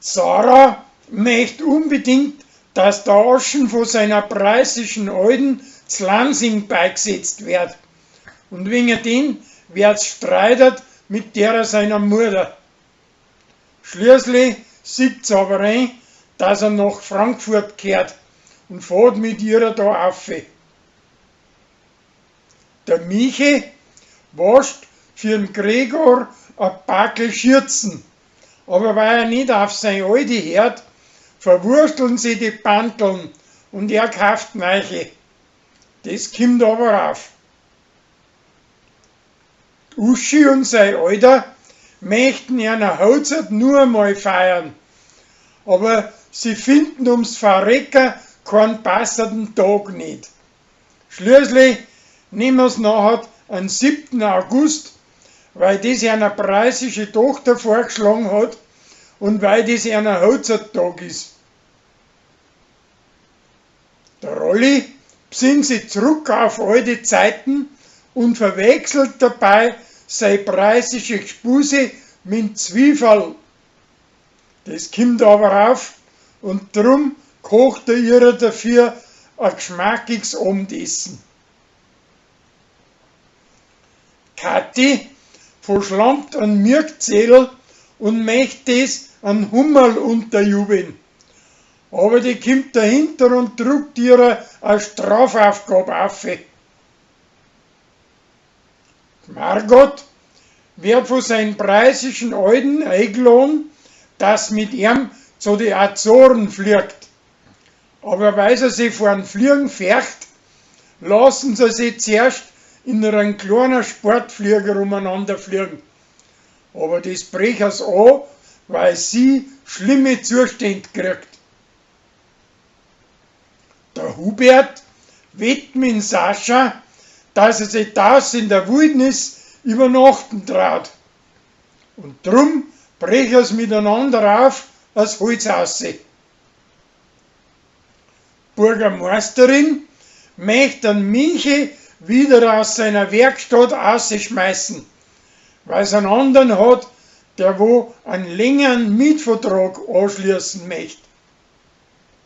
Sarah möchte unbedingt, dass der Aschen von seiner preußischen Alten zu Lansing beigesetzt wird. Und wegen dem wird's streitet mit derer seiner Mutter. Schließlich sieht's aber ein, dass er nach Frankfurt kehrt und fährt mit ihr da auf. Der Miche wascht für den Gregor ein Backel Schürzen, aber weil er nicht auf sein Alte hört, verwursteln sie die Panteln und er kauft neue. Das kommt aber auf. Uschi und sein Alter möchten einer Hochzeit nur einmal feiern, aber sie finden ums Verrecken keinen passenden Tag nicht. Schließlich nehmen sie nachher am 7. August, weil das eine preußische Tochter vorgeschlagen hat und weil das ein Hochzeittag ist. Der Rolli besinnt sich zurück auf alte Zeiten und verwechselt dabei seine preußische Gespuse mit Zwiebel. Das kommt aber auf und drum kocht er ihr dafür ein geschmackiges Abendessen. Kathi verschlammt einen Mirkzettel und möchte das an Hummerl unterjubeln. Aber die kommt dahinter und druckt ihr eine Strafaufgabe auf. Margot wird von seinen preußischen Alten eingeladen, dass mit ihm zu den Azoren fliegt. Aber weil sie sich vor dem Fliegen fürcht, lassen sie sich zuerst in einem kleinen Sportflieger umeinander fliegen. Aber das brechen sie an, weil sie schlimme Zustände kriegt. Der Hubert wettet mit Sascha, dass er sich das in der Wildnis übernachten traut. Und drum brechen sie miteinander auf als Holz raus. Bürgermeisterin möchte den Miche wieder aus seiner Werkstatt rausschmeißen, weil es einen anderen hat, der wo einen längeren Mietvertrag anschließen möchte.